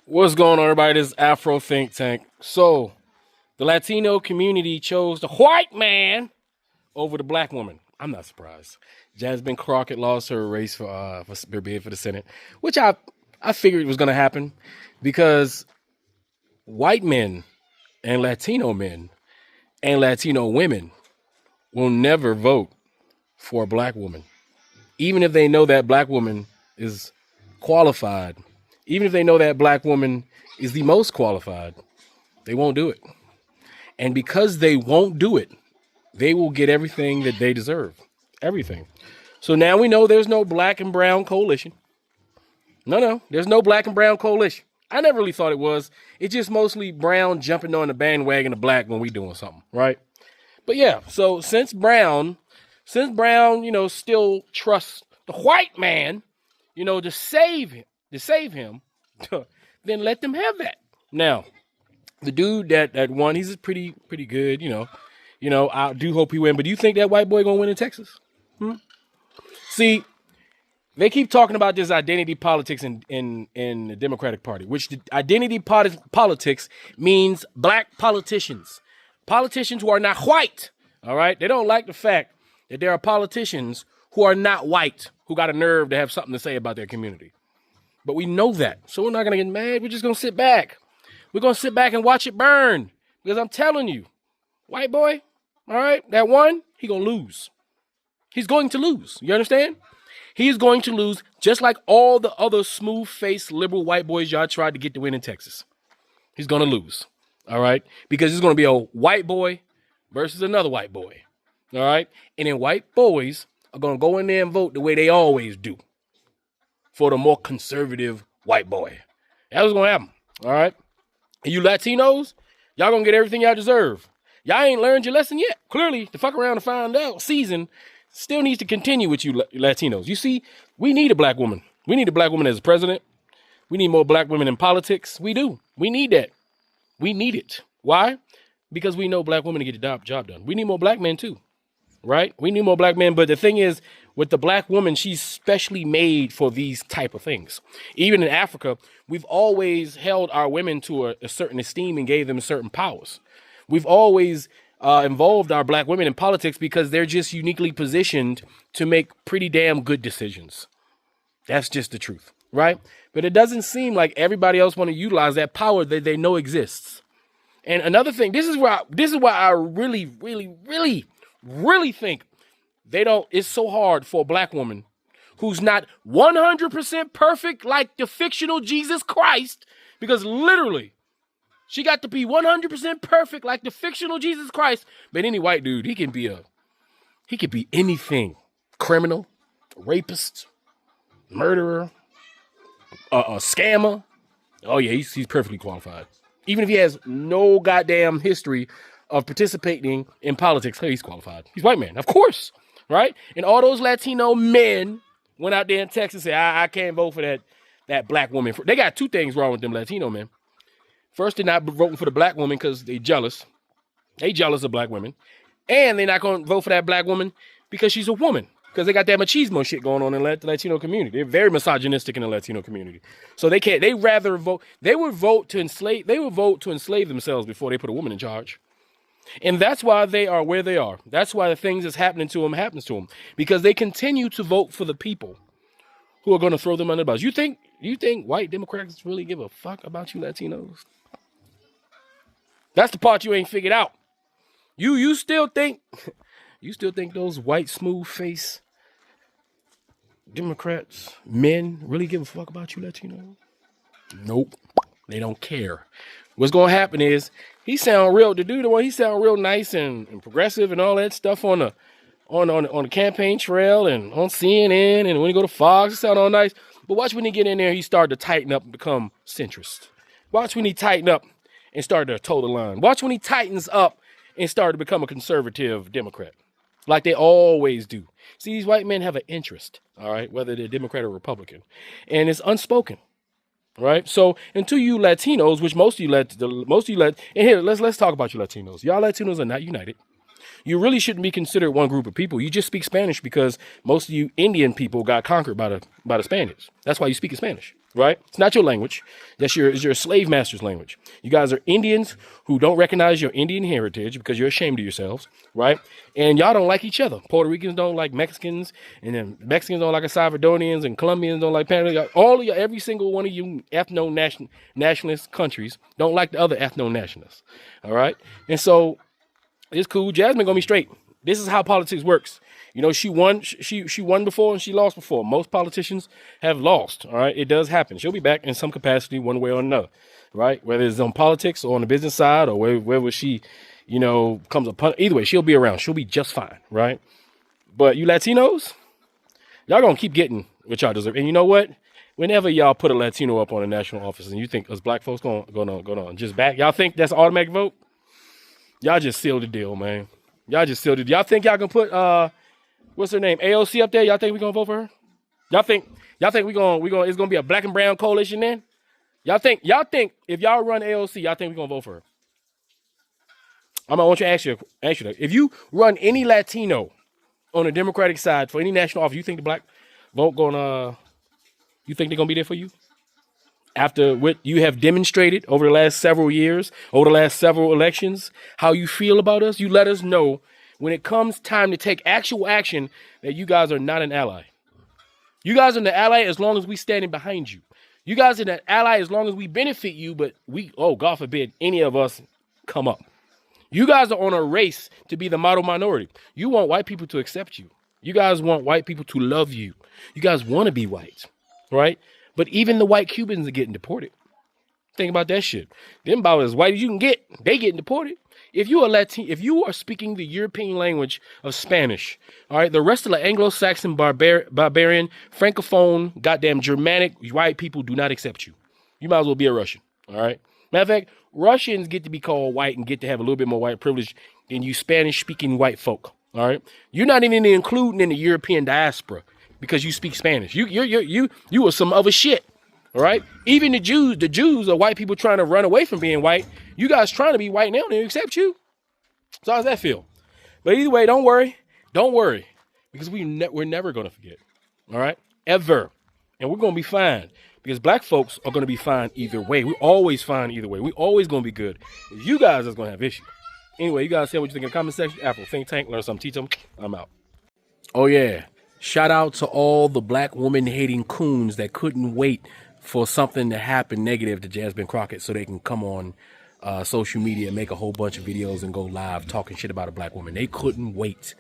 What's going on, everybody? This is Afro Think Tank. So, the Latino community chose the white man over the black woman. I'm not surprised. Jasmine Crockett lost her race for bid for the Senate, which I figured was going to happen because white men and Latino men and Latino women will never vote for a black woman, even if they know that black woman is qualified. Even if they know that black woman is the most qualified, they won't do it. And because they won't do it, they will get everything that they deserve. Everything. So now we know there's no black and brown coalition. No, there's no black and brown coalition. I never really thought it was. It's just mostly brown jumping on the bandwagon of black when we doing something, right? But yeah, so since Brown, still trusts the white man, to save him, then let them have that. Now, the dude that won, he's pretty good, I do hope he win. But do you think that white boy gonna win in Texas? See, they keep talking about this identity politics in the Democratic Party, which the identity politics means black politicians who are not white. All right, they don't like the fact that there are politicians who are not white who got a nerve to have something to say about their community. But we know that. So we're not going to get mad. We're just going to sit back. We're going to sit back and watch it burn. Because I'm telling you, white boy, all right, that one, he going to lose. He's going to lose. You understand? He's going to lose just like all the other smooth-faced liberal white boys y'all tried to get to win in Texas. He's going to lose. All right? Because it's going to be a white boy versus another white boy. All right? And then white boys are going to go in there and vote the way they always do. For the more conservative white boy. That's what's going to happen. All right. And you Latinos, y'all going to get everything y'all deserve. Y'all ain't learned your lesson yet. Clearly, the fuck around and find out season still needs to continue with you Latinos. You see, we need a black woman. We need a black woman as president. We need more black women in politics. We do. We need that. We need it. Why? Because we know black women to get the job done. We need more black men too. Right? We need more black men. But the thing is, with the black woman, she's specially made for these type of things. Even in Africa, we've always held our women to a certain esteem and gave them certain powers. We've always involved our black women in politics because they're just uniquely positioned to make pretty damn good decisions. That's just the truth, right? But it doesn't seem like everybody else want to utilize that power that they know exists. And another thing, this is why I really think it's so hard for a black woman who's not 100% perfect like the fictional Jesus Christ, because literally she got to be 100% perfect like the fictional Jesus Christ. But any white dude, he could be anything: criminal, rapist, murderer, a scammer. Oh yeah, he's perfectly qualified. Even if he has no goddamn history of participating in politics, he's qualified. He's white man, of course. Right? And all those Latino men went out there in Texas and said, I can't vote for that black woman. They got two things wrong with them Latino men. First, they're not voting for the black woman because they jealous. They jealous of black women. And they're not going to vote for that black woman because she's a woman. Because they got that machismo shit going on in the Latino community. They're very misogynistic in the Latino community. So they rather vote. They would vote to enslave themselves before they put a woman in charge. And that's why they are where they are. That's why the things that's happening to them happens to them. Because they continue to vote for the people who are going to throw them under the bus. You think white Democrats really give a fuck about you Latinos? That's the part you ain't figured out. You still think those white smooth face Democrats, men, really give a fuck about you Latinos? Nope. They don't care. What's going to happen is he sound real nice and progressive and all that stuff on the campaign trail and on CNN, and when he go to Fox, it sound all nice. But watch when he get in there, he start to tighten up and become centrist. Watch when he tighten up and start to toe the line. Watch when he tightens up and start to become a conservative Democrat, like they always do. See, these white men have an interest, all right, whether they're Democrat or Republican, and it's unspoken. Right. So until you Latinos, which most of you and here, let's talk about you Latinos. Y'all Latinos are not united. You really shouldn't be considered one group of people. You just speak Spanish because most of you Indian people got conquered by the Spaniards. That's why you speak Spanish. right? It's not your language. It's your slave master's language. You guys are Indians who don't recognize your Indian heritage because you're ashamed of yourselves, right? And y'all don't like each other. Puerto Ricans don't like Mexicans, and then Mexicans don't like Salvadorians, and Colombians don't like Panama. All of you, every single one of you ethno-nationalist countries don't like the other ethno-nationalists, all right? And so it's cool. Jasmine gonna be straight. This is how politics works. You know, she won before and she lost before. Most politicians have lost. All right. It does happen. She'll be back in some capacity, one way or another. Right. Whether it's on politics or on the business side or wherever she, comes upon. Either way, she'll be around. She'll be just fine. Right. But you Latinos, y'all gonna keep getting what y'all deserve. And you know what? Whenever y'all put a Latino up on a national office and you think us black folks gonna just back, y'all think that's automatic vote? Y'all just sealed the deal, man. Y'all just sealed it. Y'all think y'all can put what's her name? AOC up there? Y'all think we gonna vote for her? Y'all think it's gonna be a black and brown coalition then? Y'all think if y'all run AOC, y'all think we gonna vote for her? I want you to ask you that. If you run any Latino on the Democratic side for any national office, you think the black vote you think they're gonna be there for you? After what you have demonstrated over the last several years, over the last several elections, how you feel about us, you let us know when it comes time to take actual action that you guys are not an ally. You guys are an ally as long as we standing behind you. You guys are an ally as long as we benefit you, but God forbid, any of us come up. You guys are on a race to be the model minority. You want white people to accept you. You guys want white people to love you. You guys want to be white, right? But even the white Cubans are getting deported. Think about that shit. Them about as white as you can get, they getting deported. If you are Latino, if you are speaking the European language of Spanish, all right, the rest of the Anglo-Saxon, barbarian, Francophone, goddamn Germanic white people do not accept you. You might as well be a Russian, all right? Matter of fact, Russians get to be called white and get to have a little bit more white privilege than you Spanish-speaking white folk, all right? You're not even included in the European diaspora because you speak Spanish. You are some other shit. All right. Even the Jews are white people trying to run away from being white. You guys trying to be white now, they accept you. So how does that feel? But either way, don't worry, because we're never gonna forget. All right, ever, and we're gonna be fine because black folks are gonna be fine either way. We're always fine either way. We're always gonna be good. You guys is gonna have issues. Anyway, you guys say what you think in the comment section. Afro Think Tank, learn something, teach them. I'm out. Oh yeah. Shout out to all the black woman hating coons that couldn't wait for something to happen negative to Jasmine Crockett so they can come on social media and make a whole bunch of videos and go live talking shit about a black woman. They couldn't wait.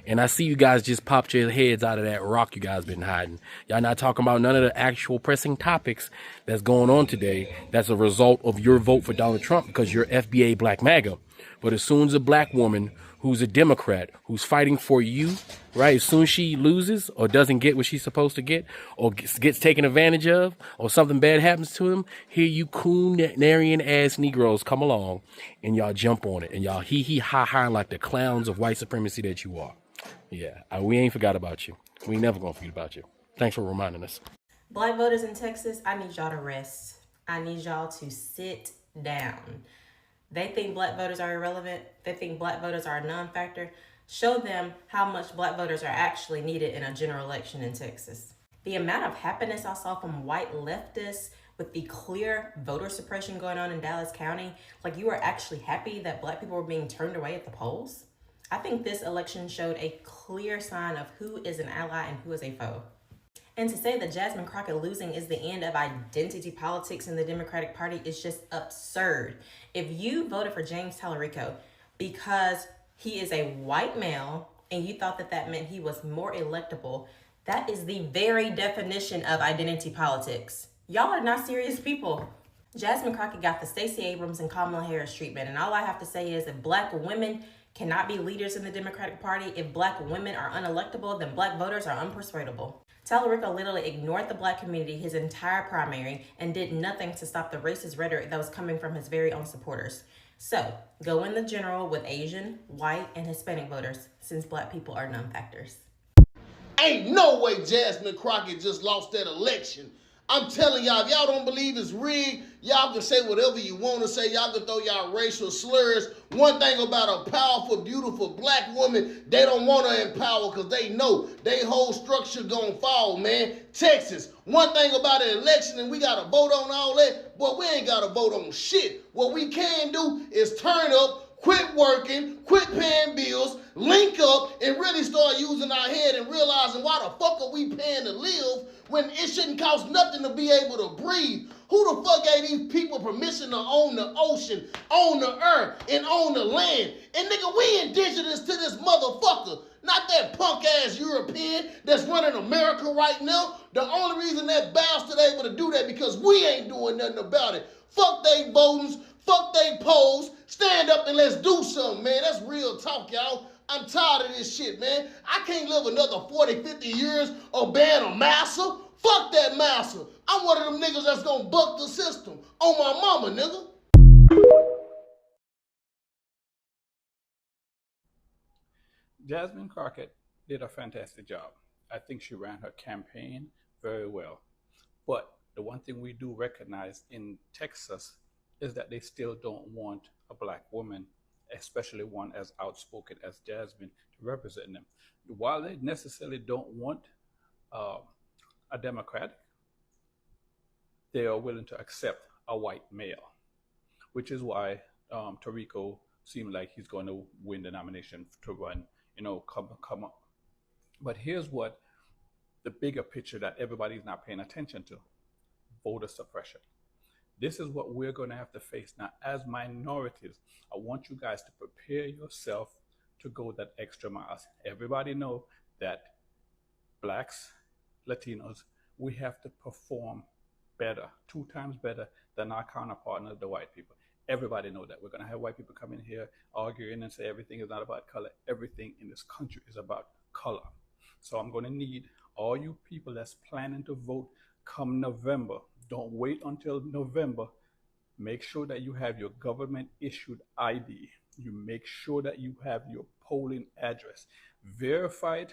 And I see you guys just popped your heads out of that rock you guys been hiding. Y'all not talking about none of the actual pressing topics that's going on today that's a result of your vote for Donald Trump because you're FBA Black MAGA. But as soon as a black woman who's a Democrat, who's fighting for you, right? As soon as she loses or doesn't get what she's supposed to get or gets taken advantage of or something bad happens to him, here you coonarian ass Negroes come along and y'all jump on it and y'all hee ha ha like the clowns of white supremacy that you are. Yeah, we ain't forgot about you. We never gonna forget about you. Thanks for reminding us. Black voters in Texas, I need y'all to rest. I need y'all to sit down. They think black voters are irrelevant. They think black voters are a non-factor. Show them how much black voters are actually needed in a general election in Texas. The amount of happiness I saw from white leftists with the clear voter suppression going on in Dallas County, like you are actually happy that black people were being turned away at the polls. I think this election showed a clear sign of who is an ally and who is a foe. And to say that Jasmine Crockett losing is the end of identity politics in the Democratic Party is just absurd. If you voted for James Tallarico because he is a white male and you thought that that meant he was more electable, that is the very definition of identity politics. Y'all are not serious people. Jasmine Crockett got the Stacey Abrams and Kamala Harris treatment. And all I have to say is if black women cannot be leaders in the Democratic Party, if black women are unelectable, then black voters are unpersuadable. Tallarico literally ignored the black community his entire primary and did nothing to stop the racist rhetoric that was coming from his very own supporters. So, go in the general with Asian, white, and Hispanic voters, since black people are non-factors. Ain't no way Jasmine Crockett just lost that election. I'm telling y'all, if y'all don't believe it's rigged, y'all can say whatever you want to say. Y'all can throw y'all racial slurs. One thing about a powerful, beautiful black woman, they don't want her in power because they know their whole structure gonna fall, man. Texas, one thing about an election, and we gotta vote on all that, but we ain't gotta vote on shit. What we can do is turn up, quit working, quit paying bills, link up, and really start using our head and realizing why the fuck are we paying to live when it shouldn't cost nothing to be able to breathe? Who the fuck gave these people permission to own the ocean, own the earth, and own the land? And nigga, we indigenous to this motherfucker. Not that punk ass European that's running America right now. The only reason that bastard able to do that because we ain't doing nothing about it. Fuck they votings, fuck they polls. Stand up and let's do something, man. That's real talk, y'all. I'm tired of this shit, man. I can't live another 40, 50 years obeying a master. Fuck that master. I'm one of them niggas that's gonna buck the system. On my mama, nigga. Jasmine Crockett did a fantastic job. I think she ran her campaign very well. But the one thing we do recognize in Texas is that they still don't want a black woman, especially one as outspoken as Jasmine, to represent them. While they necessarily don't want uh, a Democrat, they are willing to accept a white male, which is why Tarico seemed like he's going to win the nomination to run, come up. But here's what the bigger picture that everybody's not paying attention to: voter suppression. This is what we're going to have to face now as minorities. I want you guys to prepare yourself to go that extra mile. Everybody know that blacks, Latinos, we have to perform better, 2 times better than our counterpartners, the white people. Everybody know that. We're going to have white people come in here arguing and say everything is not about color. Everything in this country is about color. So I'm going to need all you people that's planning to vote come November. Don't wait until November. Make sure that you have your government issued ID. You make sure that you have your polling address verified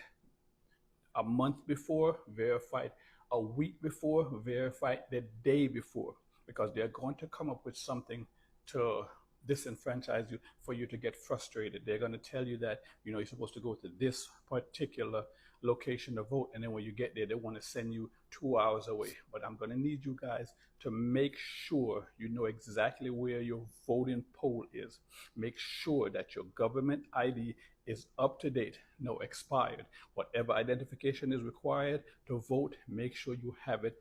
a month before, verified a week before, verified the day before, because they're going to come up with something to disenfranchise you for you to get frustrated. They're going to tell you that you're supposed to go to this particular location to vote, and then when you get there they want to send you 2 hours away. But I'm going to need you guys to make sure you know exactly where your voting poll is. Make sure that your government ID is up to date, no expired. Whatever identification is required to vote, make sure you have it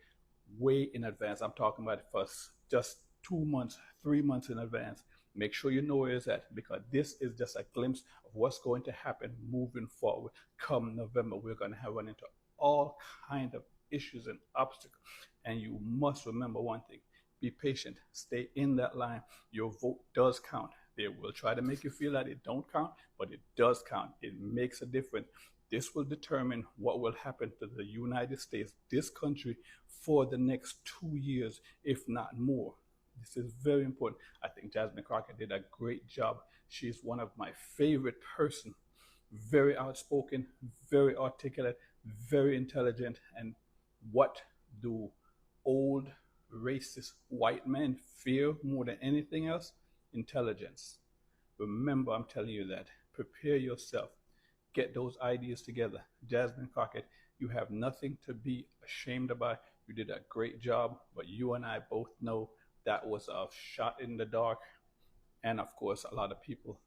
way in advance. I'm talking about for just 2 months, 3 months in advance. Make sure you know where it's at, because this is just a glimpse of what's going to happen moving forward. Come November, we're going to have run into all kind of issues and obstacles. And you must remember one thing: be patient, stay in that line. Your vote does count. They will try to make you feel that it don't count, but it does count. It makes a difference. This will determine what will happen to the United States, this country, for the next 2 years, if not more. This is very important. I think Jasmine Crockett did a great job. She's one of my favorite person. Very outspoken, very articulate, very intelligent. And what do old racist white men fear more than anything else? Intelligence. Remember, I'm telling you that. Prepare yourself. Get those ideas together. Jasmine Crockett, you have nothing to be ashamed about. You did a great job, but you and I both know that was a shot in the dark. And of course, a lot of people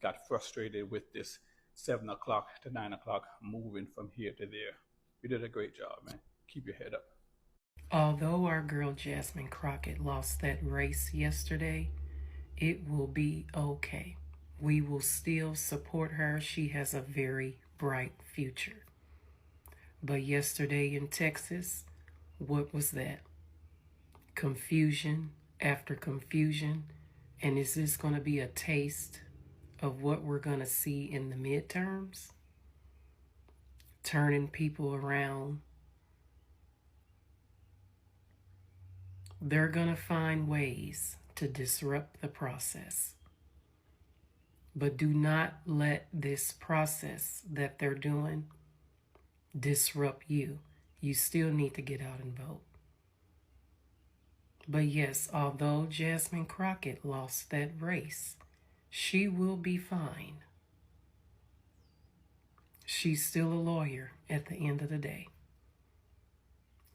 got frustrated with this 7 o'clock to 9 o'clock moving from here to there. You did a great job, man. Keep your head up. Although our girl Jasmine Crockett lost that race yesterday, it will be okay. We will still support her. She has a very bright future. But yesterday in Texas, what was that? Confusion after confusion. And is this going to be a taste of what we're going to see in the midterms? Turning people around. They're going to find ways to disrupt the process. But do not let this process that they're doing disrupt you. You still need to get out and vote. But yes, although Jasmine Crockett lost that race, she will be fine. She's still a lawyer at the end of the day.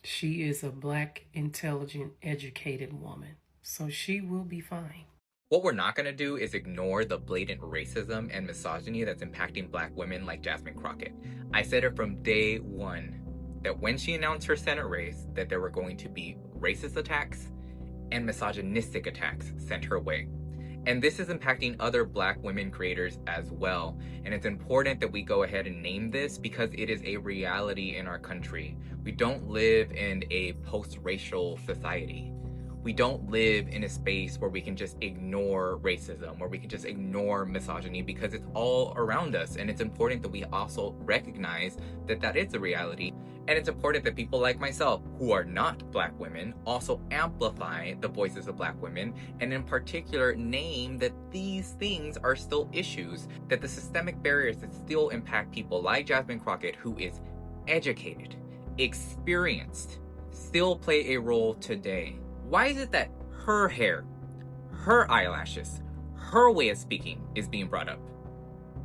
She is a black, intelligent, educated woman, so she will be fine. What we're not going to do is ignore the blatant racism and misogyny that's impacting black women like Jasmine Crockett. I said it from day one that when she announced her Senate race, that there were going to be racist attacks and misogynistic attacks sent her way. And this is impacting other black women creators as well. And it's important that we go ahead and name this because it is a reality in our country. We don't live in a post-racial society. We don't live in a space where we can just ignore racism, where we can just ignore misogyny, because it's all around us. And it's important that we also recognize that that is a reality. And it's important that people like myself, who are not black women, also amplify the voices of black women, and in particular name that these things are still issues, that the systemic barriers that still impact people like Jasmine Crockett, who is educated, experienced, still play a role today. Why is it that her hair, her eyelashes, her way of speaking is being brought up?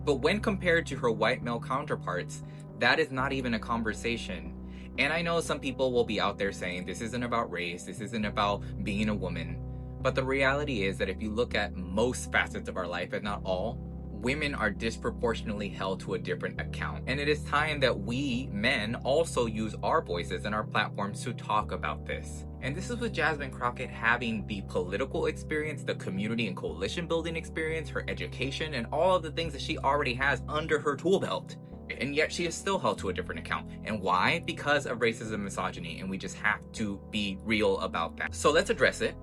But when compared to her white male counterparts, that is not even a conversation. And I know some people will be out there saying this isn't about race, this isn't about being a woman. But the reality is that if you look at most facets of our life, if not all, women are disproportionately held to a different account. And it is time that we, men, also use our voices and our platforms to talk about this. And this is with Jasmine Crockett having the political experience, the community and coalition building experience, her education, and all of the things that she already has under her tool belt. And yet she is still held to a different account. And why? Because of racism and misogyny, and we just have to be real about that. So let's address it.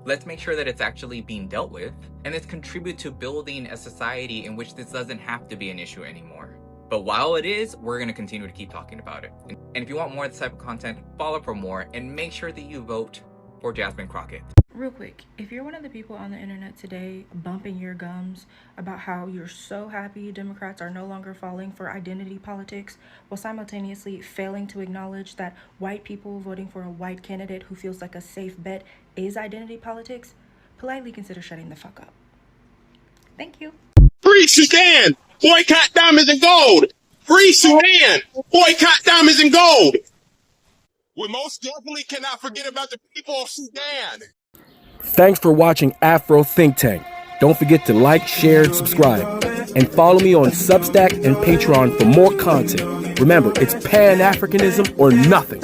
Let's make sure that it's actually being dealt with, and let's contribute to building a society in which this doesn't have to be an issue anymore. But while it is, we're going to continue to keep talking about it. And if you want more of this type of content, follow for more, and make sure that you vote for Jasmine Crockett. Real quick, if you're one of the people on the internet today bumping your gums about how you're so happy Democrats are no longer falling for identity politics, while simultaneously failing to acknowledge that white people voting for a white candidate who feels like a safe bet is identity politics, politely consider shutting the fuck up. Thank you. Free Sudan! Boycott diamonds and gold! Free Sudan! Boycott diamonds and gold! We most definitely cannot forget about the people of Sudan! Thanks for watching Afro Think Tank. Don't forget to like, share, and subscribe. And follow me on Substack and Patreon for more content. Remember, it's Pan-Africanism or nothing.